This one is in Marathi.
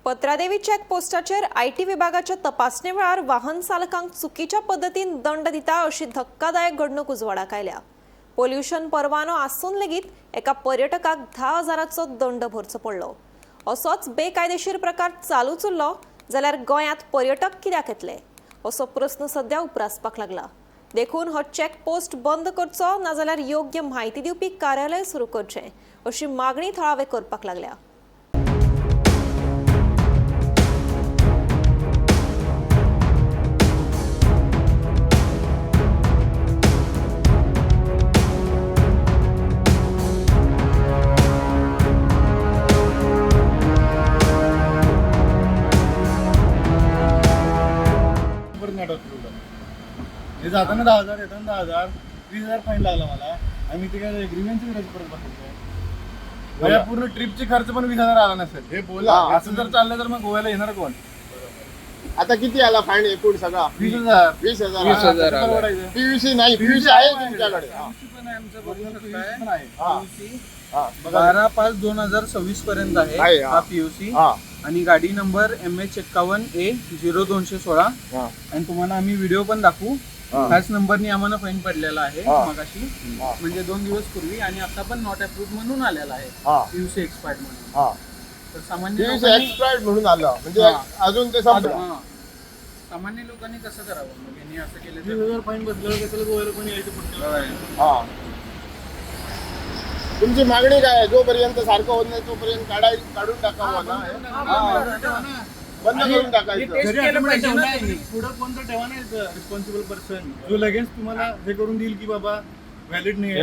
पत्रादेवी चेकपोस्टाचेर आयटी विभागाच्या तपासणे वेळार वाहन चालकांक चुकीच्या पद्दतीन दंड दिता अशी धक्कादायक घडणूक उजवाडाक आयल्या। पोल्युशन परवानो आसून लेगीत एका पर्यटकाक 10,000चो दंड भरचो पडलो। असोच बेकायदेशीर प्रकार चालूच उरलो जाल्यार गोंयांत पर्यटक कित्याक येतले असो प्रस्न सध्या उपरासपाक लागला। देखून हो चेकपोस्ट बंद करचो नाजाल्यार योग्य म्हायती दिवपी कार्यालय सुरू करचें अशी मागणी थळावे करपाक लागल्या। हे जाताना 10,000 येताना 10,000 20,000 फाईन लागला मला आणि मी ते काय एग्रीमेंटची गरज परत बसवतो। माझ्या पूर्ण ट्रिपचे खर्च पण 20,000 आला नसेल। हे बोला असं जर चाललं तर मग गोव्याला येणार कोण? आता किती आला फाईन एकूण सगळा? 20,000 20,000 पीयूसी नाही, पीयूसी आहे तुमच्याकडे? 12/5/2026 पर्यंत आहे हा पीयूसी आणि गाडी नंबर MH51A0216 आणि तुम्हाला आम्ही व्हिडिओ पण दाखवू। ह्याच नंबरनी आम्हाला फाईन पडलेला आहे मगाशी, म्हणजे 2 दिवस पूर्वी, आणि आता पण नॉट अप्रूव्ड म्हणून आलेला आहे पीयूसी एक्सपायर्ड म्हणून। तर सामान्य एक्सपायर्ड म्हणून आलं म्हणजे अजून ते संपलं। सामान्य लोकांनी कसं करावं? मग यांनी असं केलं 20,000 फाईन बसल्यावर कसं गोव्याला कोणी यायचं पुढच्या? तुमची मागणी काय आहे? जोपर्यंत सारखं होत नाही तोपर्यंत काढून टाकावं ना, बंद करून टाकायचं। पुढं कोणतं ठेवा नाही रिस्पॉन्सिबल पर्सन जो लगेच तुम्हाला हे करून देईल की बाबा व्हॅलिड नाही